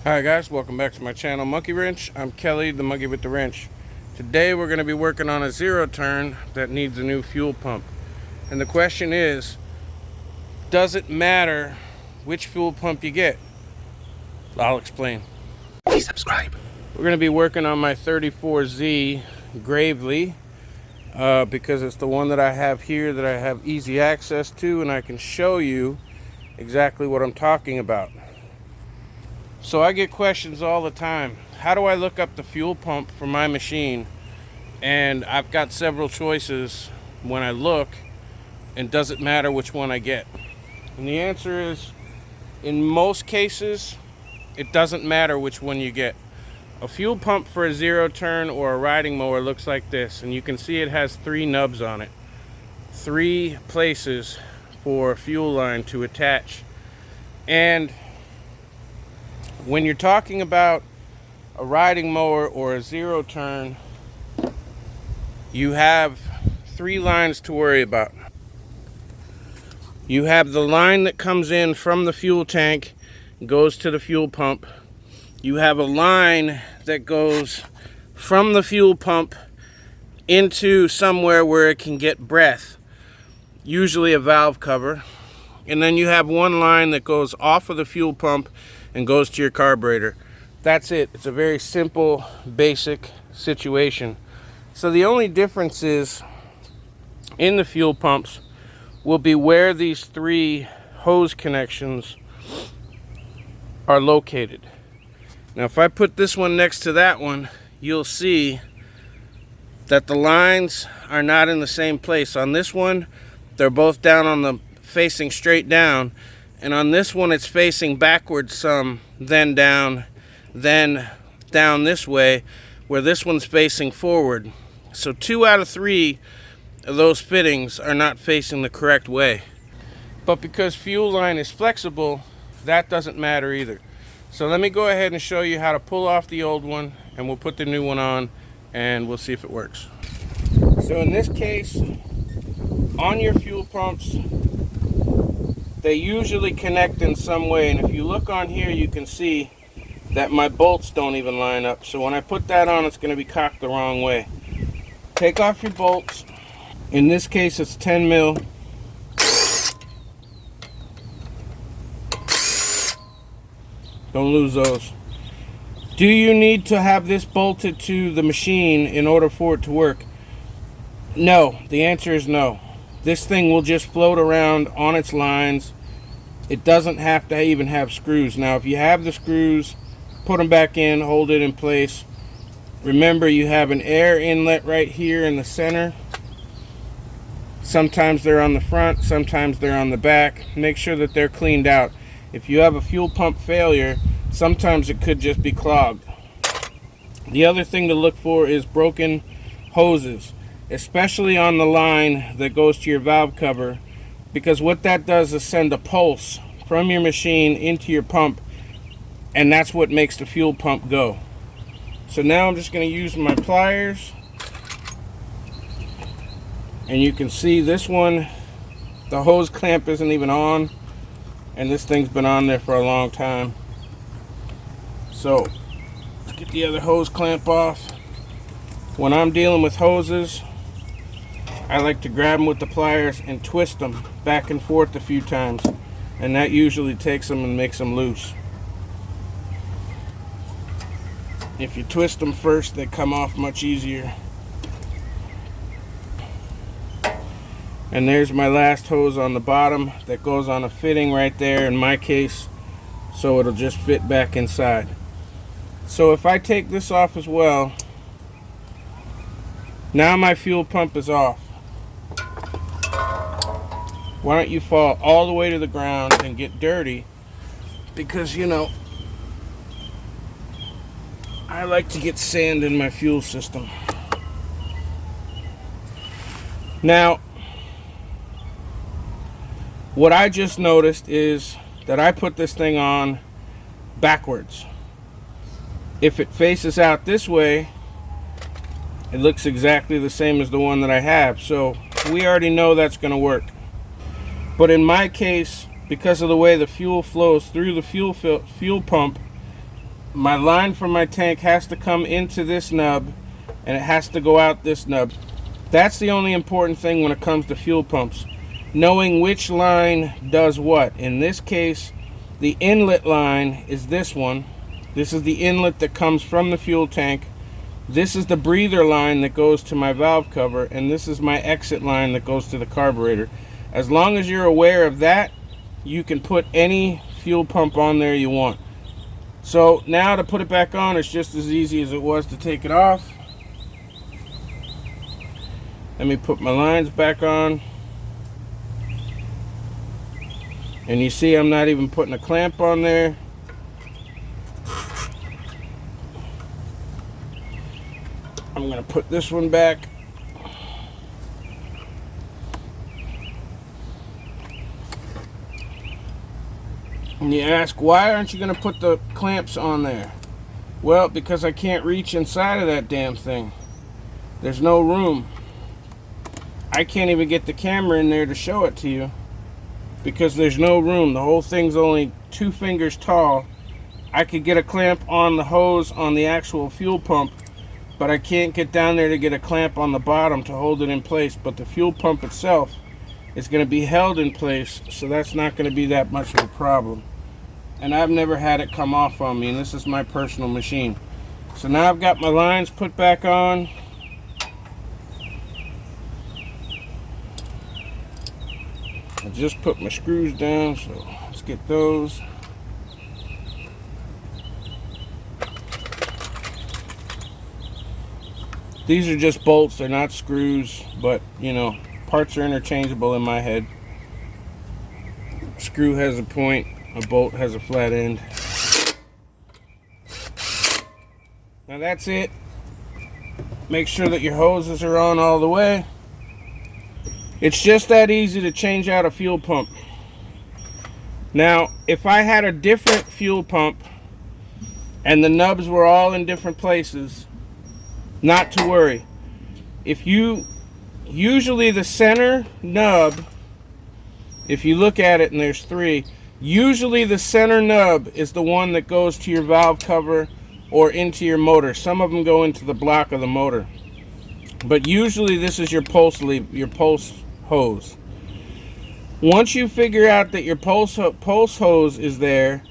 Hi guys, welcome back to my channel Monkey Wrench. I'm Kelly, the monkey with the wrench. Today we're going to be working on a zero turn that needs a new fuel pump. And the question is, does it matter which fuel pump you get? I'll explain. Please subscribe. We're going to be working on my 34Z Gravely because it's the one that I have here that I have easy access to, and I can show you exactly what I'm talking about. So I get questions all the time. How do I look up the fuel pump for my machine? And I've got several choices when I look, and does it matter which one I get? And the answer is, in most cases, it doesn't matter which one you get. A fuel pump for a zero turn or a riding mower looks like this, and you can see it has 3 nubs on it. 3 places for a fuel line to attach. And when you're talking about a riding mower or a zero turn, you have 3 lines to worry about. You have the line that comes in from the fuel tank, goes to the fuel pump. You have a line that goes from the fuel pump into somewhere where it can get breath, usually a valve cover. And then you have one line that goes off of the fuel pump and goes to your carburetor. That's it. It's a very simple, basic situation. So the only difference is in the fuel pumps will be where these 3 hose connections are located. Now if I put this one next to that one, you'll see that the lines are not in the same place. On this one, they're both down on the facing straight down, and on this one it's facing backwards some, then down this way, where this one's facing forward. So 2 out of 3 of those fittings are not facing the correct way. But because fuel line is flexible, that doesn't matter either. So let me go ahead and show you how to pull off the old one, and we'll put the new one on and we'll see if it works. So in this case, on your fuel pumps, they usually connect in some way, and if you look on here you can see that my bolts don't even line up. So when I put that on, it's going to be cocked the wrong way. Take off your bolts. In this case it's 10 mil. Don't lose those. Do you need to have this bolted to the machine in order for it to work? No. The answer is no. This thing will just float around on its lines. It doesn't have to even have screws. Now if you have the screws, put them back in, hold it in place. Remember, you have an air inlet right here in the center. Sometimes they're on the front, sometimes they're on the back. Make sure that they're cleaned out. If you have a fuel pump failure, sometimes it could just be clogged. The other thing to look for is broken hoses, especially on the line that goes to your valve cover, because what that does is send a pulse from your machine into your pump, and that's what makes the fuel pump go. So now I'm just going to use my pliers, and you can see this one, the hose clamp isn't even on, and this thing's been on there for a long time. So let's get the other hose clamp off. When I'm dealing with hoses, I like to grab them with the pliers and twist them back and forth a few times, and that usually takes them and makes them loose. If you twist them first, they come off much easier. And there's my last hose on the bottom that goes on a fitting right there in my case, so it'll just fit back inside. So if I take this off as well, now my fuel pump is off. Why don't you fall all the way to the ground and get dirty, because you know I like to get sand in my fuel system. Now what I just noticed is that I put this thing on backwards. If it faces out this way, it looks exactly the same as the one that I have. So we already know that's going to work. But in my case, because of the way the fuel flows through the fuel pump, my line from my tank has to come into this nub, and it has to go out this nub. That's the only important thing when it comes to fuel pumps. Knowing which line does what. In this case, the inlet line is this one. This is the inlet that comes from the fuel tank. This is the breather line that goes to my valve cover, and this is my exit line that goes to the carburetor. As long as you're aware of that, you can put any fuel pump on there you want. So now to put it back on, it's just as easy as it was to take it off. Let me put my lines back on. And you see I'm not even putting a clamp on there. I'm going to put this one back. And you ask, why aren't you going to put the clamps on there? Well, because I can't reach inside of that damn thing. There's no room. I can't even get the camera in there to show it to you because there's no room. The whole thing's only 2 fingers tall. I could get a clamp on the hose on the actual fuel pump, but I can't get down there to get a clamp on the bottom to hold it in place. But the fuel pump itself is going to be held in place, so that's not going to be that much of a problem. And I've never had it come off on me, and this is my personal machine. So now I've got my lines put back on. I just put my screws down, so let's get those. These are just bolts, they're not screws, but you know, parts are interchangeable in my head. Screw has a point, a bolt has a flat end. Now that's it. Make sure that your hoses are on all the way. It's just that easy to change out a fuel pump. Now, if I had a different fuel pump and the nubs were all in different places, not to worry. Usually the center nub, if you look at it and there's 3, usually the center nub is the one that goes to your valve cover or into your motor. Some of them go into the block of the motor. But usually this is your pulse hose. Once you figure out that your pulse hose is there,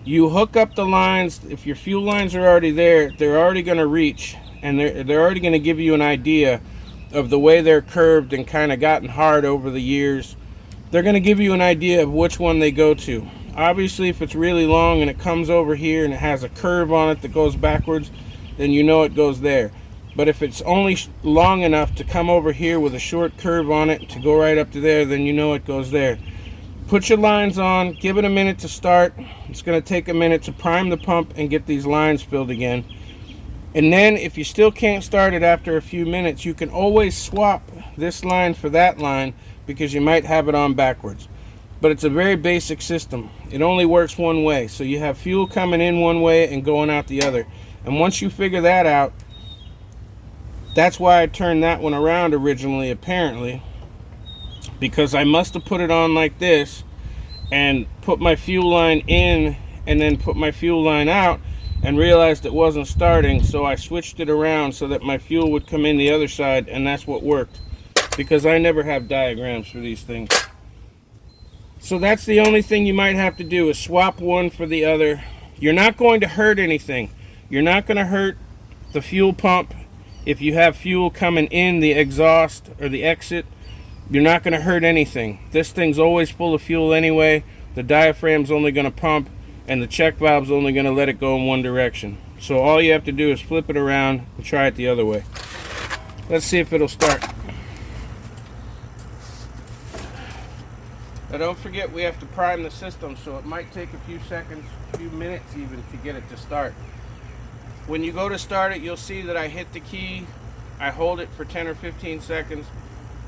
you hook up the lines. If your fuel lines are already there, they're already going to reach, and they're already going to give you an idea of the way they're curved and kind of gotten hard over the years. They're going to give you an idea of which one they go to. Obviously, if it's really long and it comes over here and it has a curve on it that goes backwards, then you know it goes there. But if it's only long enough to come over here with a short curve on it to go right up to there, then you know it goes there. Put your lines on, give it a minute to start. It's going to take a minute to prime the pump and get these lines filled again. And then if you still can't start it after a few minutes, you can always swap this line for that line because you might have it on backwards. But it's a very basic system. It only works one way. So you have fuel coming in one way and going out the other. And once you figure that out, that's why I turned that one around originally, apparently, because I must have put it on like this and put my fuel line in and then put my fuel line out and realized it wasn't starting, so I switched it around so that my fuel would come in the other side, and that's what worked, because I never have diagrams for these things. So that's the only thing you might have to do, is swap one for the other. You're not going to hurt anything. You're not going to hurt the fuel pump. If you have fuel coming in the exhaust or the exit, you're not going to hurt anything. This thing's always full of fuel anyway. The diaphragm's only going to pump, and the check valve's only going to let it go in one direction. So all you have to do is flip it around and try it the other way. Let's see if it'll start. Now don't forget, we have to prime the system, so it might take a few seconds, a few minutes even, to get it to start. When you go to start it, you'll see that I hit the key, I hold it for 10 or 15 seconds,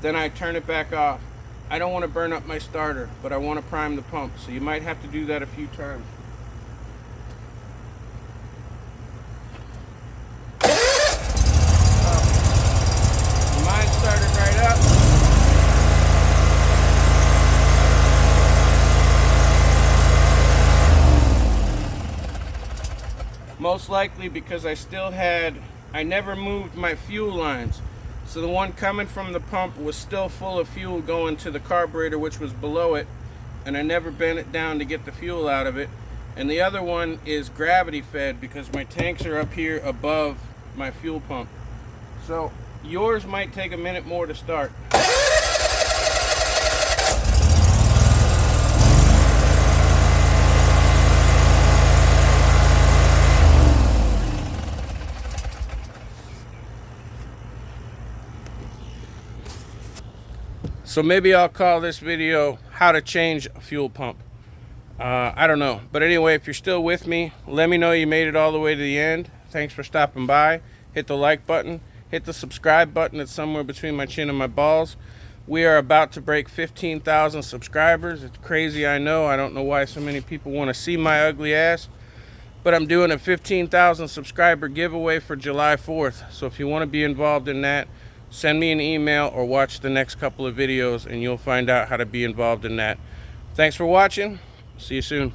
then I turn it back off. I don't want to burn up my starter, but I want to prime the pump, so you might have to do that a few times. Mine started right up. Most likely because I never moved my fuel lines. So the one coming from the pump was still full of fuel going to the carburetor, which was below it, and I never bent it down to get the fuel out of it. And the other one is gravity fed because my tanks are up here above my fuel pump. So yours might take a minute more to start. So maybe I'll call this video how to change a fuel pump. I don't know. But anyway, if you're still with me, let me know you made it all the way to the end. Thanks for stopping by. Hit the like button. Hit the subscribe button. It's somewhere between my chin and my balls. We are about to break 15,000 subscribers. It's crazy, I know. I don't know why so many people want to see my ugly ass. But I'm doing a 15,000 subscriber giveaway for July 4th. So if you want to be involved in that, send me an email or watch the next couple of videos and you'll find out how to be involved in that. Thanks for watching. See you soon.